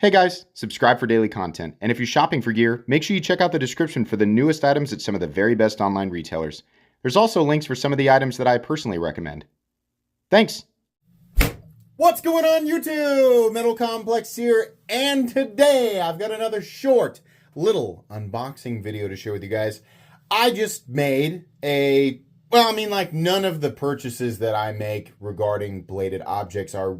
Hey guys, subscribe for daily content, and if you're shopping for gear, make sure you check out the description for the newest items at some of the very best online retailers. There's also links for some of the items that I personally recommend. Thanks! What's going on YouTube? Metal Complex here, and today I've got another short little unboxing video to share with you guys. I just made none of the purchases that I make regarding bladed objects are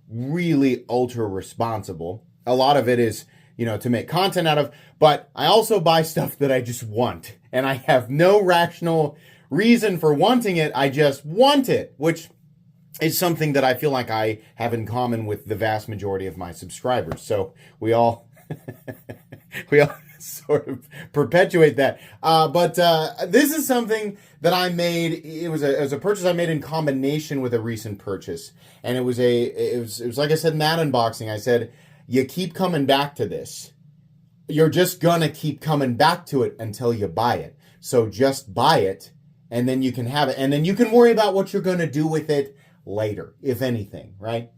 really ultra responsible. A lot of it is, to make content out of, but I also buy stuff that I just want, and I have no rational reason for wanting it. I just want it, which is something that I feel like I have in common with the vast majority of my subscribers. So we all sort of perpetuate that. But this is something that I made. It was a purchase I made in combination with a recent purchase, and it was like I said in that unboxing. I said, you keep coming back to this. You're just gonna keep coming back to it until you buy it. So just buy it, and then you can have it, and then you can worry about what you're gonna do with it later, if anything, right?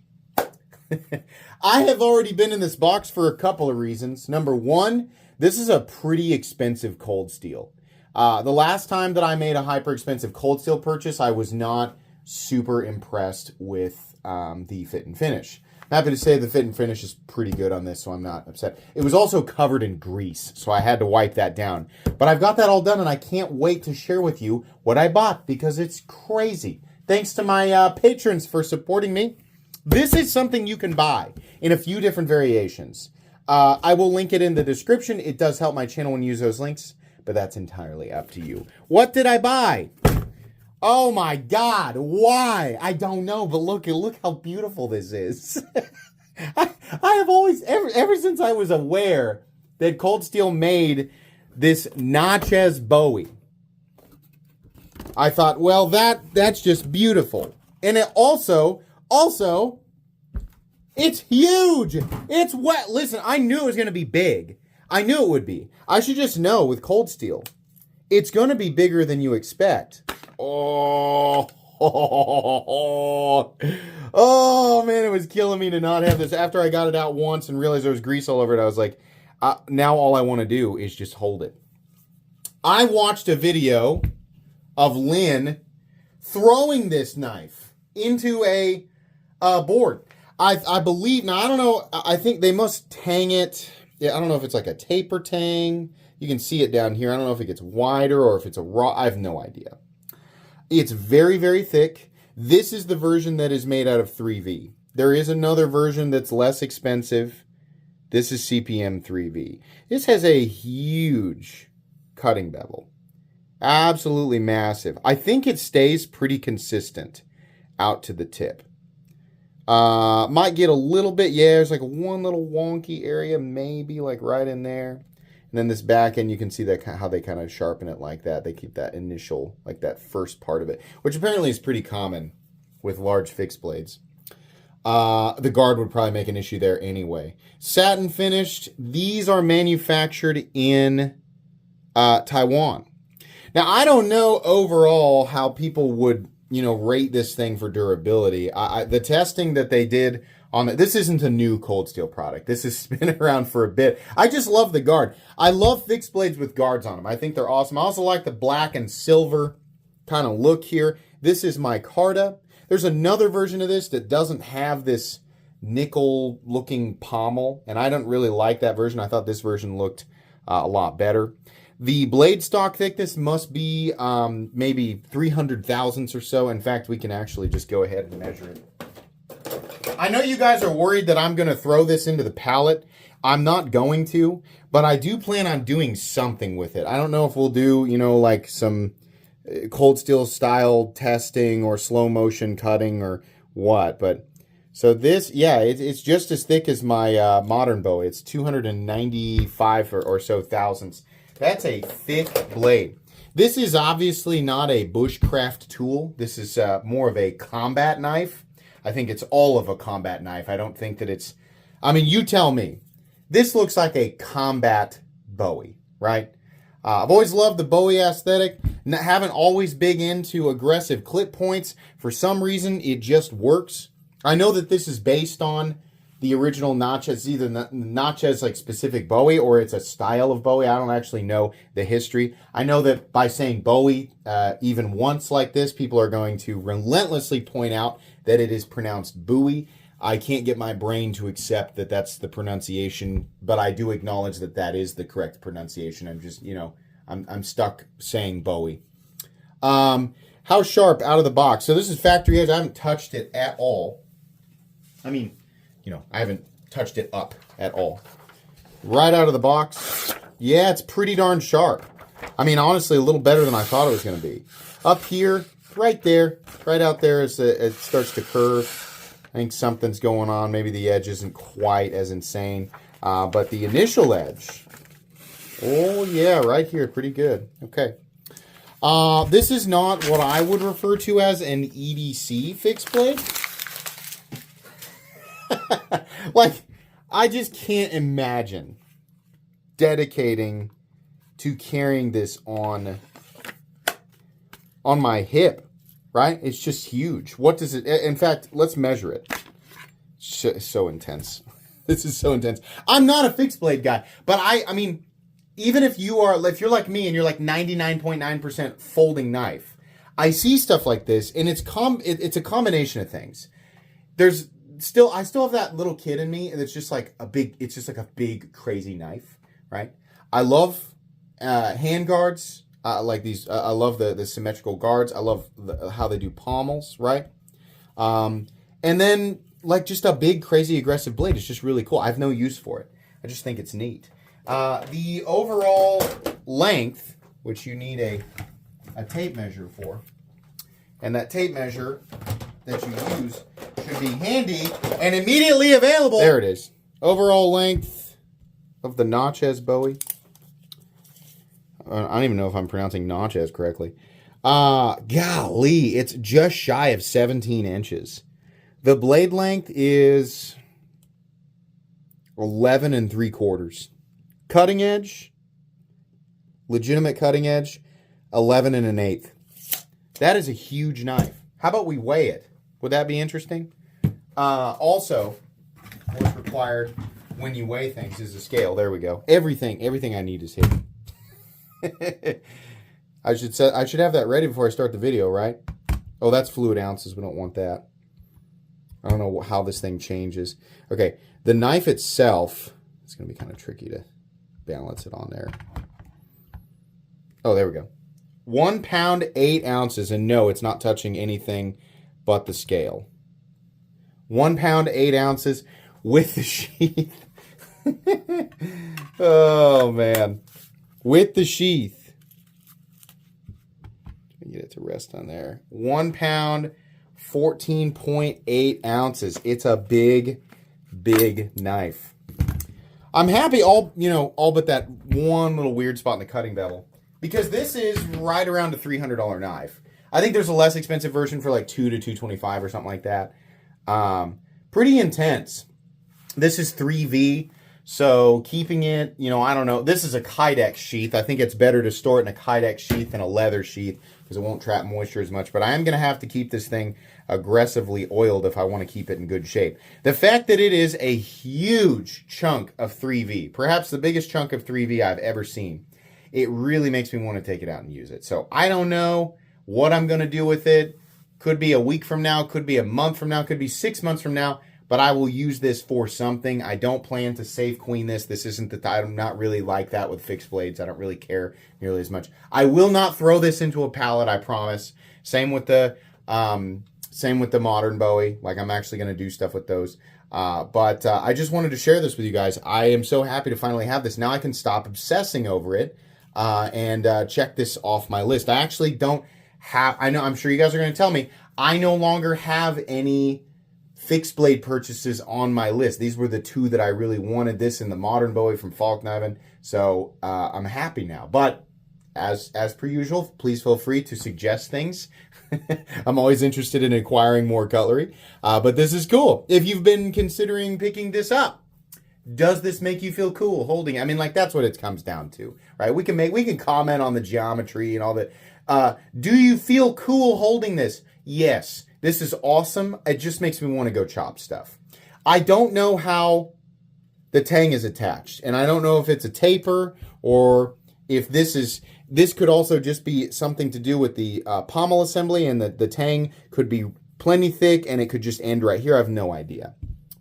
I have already been in this box for a couple of reasons. Number one, this is a pretty expensive cold steel. The last time that I made a hyper expensive cold steel purchase, I was not super impressed with the fit and finish. I'm happy to say the fit and finish is pretty good on this, so I'm not upset. It was also covered in grease, so I had to wipe that down. But I've got that all done, and I can't wait to share with you what I bought, because it's crazy. Thanks to my patrons for supporting me. This is something you can buy in a few different variations. I will link it in the description. It does help my channel when you use those links, but that's entirely up to you. What did I buy? Oh my God, why? I don't know, but look how beautiful this is. I have always, ever since I was aware that Cold Steel made this Natchez Bowie, I thought, well, that's just beautiful. And it also, it's huge. It's wet. Listen, I knew it was going to be big. I knew it would be. I should just know with Cold Steel, it's going to be bigger than you expect. Oh, man, it was killing me to not have this. After I got it out once and realized there was grease all over it, I was like, now all I want to do is just hold it. I watched a video of Lynn throwing this knife into a board. I believe, now I don't know, I think they must tang it. Yeah, I don't know if it's like a taper tang. You can see it down here. I don't know if it gets wider or if it's a raw. I have no idea. It's very, very thick. This is the version that is made out of 3V. There is another version that's less expensive. This is CPM 3V. This has a huge cutting bevel. Absolutely massive. I think it stays pretty consistent out to the tip. Might get a little bit, yeah, there's like one little wonky area, maybe like right in there. And then this back end, you can see that how they kind of sharpen it like that. They keep that initial, like that first part of it, which apparently is pretty common with large fixed blades. The guard would probably make an issue there anyway. Satin finished. These are manufactured in Taiwan. Now, I don't know overall how people would, rate this thing for durability. The testing that they did on it, this isn't a new Cold Steel product. This has been around for a bit. I just love the guard. I love fixed blades with guards on them. I think they're awesome. I also like the black and silver kind of look here. This is micarta. There's another version of this that doesn't have this nickel-looking pommel, and I don't really like that version. I thought this version looked a lot better. The blade stock thickness must be maybe 300 thousandths or so. In fact, we can actually just go ahead and measure it. I know you guys are worried that I'm going to throw this into the pallet. I'm not going to, but I do plan on doing something with it. I don't know if we'll do, like some Cold Steel style testing or slow motion cutting or what. But so this, yeah, it's just as thick as my modern bow. It's 295 or so thousandths. That's a thick blade. This is obviously not a bushcraft tool. This is more of a combat knife. I think it's all of a combat knife. I don't think that it's, you tell me. This looks like a combat Bowie, right? I've always loved the Bowie aesthetic. Haven't always big into aggressive clip points. For some reason, it just works. I know that this is based on the original Natchez, either Natchez like specific Bowie or it's a style of Bowie. I don't actually know the history. I know that by saying Bowie even once like this, people are going to relentlessly point out that it is pronounced Bowie. I can't get my brain to accept that that's the pronunciation, but I do acknowledge that that is the correct pronunciation. I'm just, I'm stuck saying Bowie. How sharp out of the box. So this is factory edge. I haven't touched it at all. I mean, I haven't touched it up at all. Right out of the box. Yeah, it's pretty darn sharp. I mean, honestly, a little better than I thought it was going to be. Up here, right there, right out there, it starts to curve. I think something's going on. Maybe the edge isn't quite as insane. But the initial edge, oh yeah, right here, pretty good. Okay. This is not what I would refer to as an EDC fixed blade. Like, I just can't imagine dedicating to carrying this on my hip, right? It's just huge. What does it, in fact, let's measure it. So intense. This is so intense. I'm not a fixed blade guy, but I mean, even if you're like me and you're like 99.9% folding knife, I see stuff like this and it's a combination of things. I still have that little kid in me and it's just like a big crazy knife, right? I love hand guards, like these. I love the symmetrical guards. I love how they do pommels, right? And then like just a big crazy aggressive blade is just really cool. I have no use for it. I just think it's neat. The overall length, which you need a tape measure for, and that tape measure that you use should be handy and immediately available. There it is. Overall length of the Natchez Bowie. I don't even know if I'm pronouncing Natchez correctly. Golly, it's just shy of 17 inches. The blade length is 11 3/4. Cutting edge, legitimate cutting edge, 11 1/8. That is a huge knife. How about we weigh it? Would that be interesting? Also, what's required when you weigh things is a scale. There we go. Everything I need is here. I should have that ready before I start the video, right? Oh, that's fluid ounces. We don't want that. I don't know how this thing changes. Okay, the knife itself, it's going to be kind of tricky to balance it on there. Oh, there we go. 1 pound, 8 ounces. And no, it's not touching anything but the scale. 1 pound, 8 ounces with the sheath. Oh, man. With the sheath. Get it to rest on there. 1 pound, 14.8 ounces. It's a big knife. I'm happy all but that one little weird spot in the cutting bevel, because this is right around a $300 knife. I think there's a less expensive version for like $200 to $225 or something like that. Pretty intense. This is 3V, so keeping it, I don't know. This is a Kydex sheath. I think it's better to store it in a Kydex sheath than a leather sheath because it won't trap moisture as much. But I am going to have to keep this thing aggressively oiled if I want to keep it in good shape. The fact that it is a huge chunk of 3V, perhaps the biggest chunk of 3V I've ever seen, it really makes me want to take it out and use it. So I don't know what I'm going to do with it. Could be a week from now, could be a month from now, could be 6 months from now, but I will use this for something. I don't plan to save queen this. This isn't the time. I'm not really like that with fixed blades. I don't really care nearly as much. I will not throw this into a pallet, I promise. Same with the modern Bowie. Like, I'm actually going to do stuff with those. But I just wanted to share this with you guys. I am so happy to finally have this. Now I can stop obsessing over it and check this off my list. I actually don't have, I'm sure you guys are going to tell me, I no longer have any fixed blade purchases on my list. These were the two that I really wanted, this and the modern Bowie from Falkniven. So I'm happy now. But as per usual, please feel free to suggest things. I'm always interested in acquiring more cutlery. But this is cool. If you've been considering picking this up, does this make you feel cool holding it? I mean, like, that's what it comes down to, right? We can comment on the geometry and all that. Do you feel cool holding this? Yes. This is awesome. It just makes me want to go chop stuff. I don't know how the tang is attached, and I don't know if it's a taper or if this could also just be something to do with the pommel assembly, and the tang could be plenty thick and it could just end right here. I have no idea.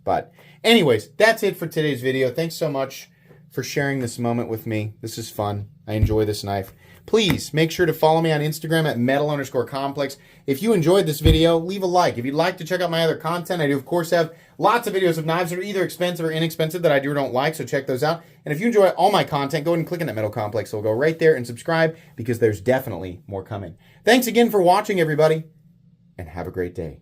But anyways, that's it for today's video. Thanks so much for sharing this moment with me. This is fun. I enjoy this knife. Please make sure to follow me on Instagram at metal_complex. If you enjoyed this video, leave a like. If you'd like to check out my other content, I do, of course, have lots of videos of knives that are either expensive or inexpensive that I do or don't like, so check those out. And if you enjoy all my content, go ahead and click on that Metal Complex. It'll go right there and subscribe because there's definitely more coming. Thanks again for watching, everybody, and have a great day.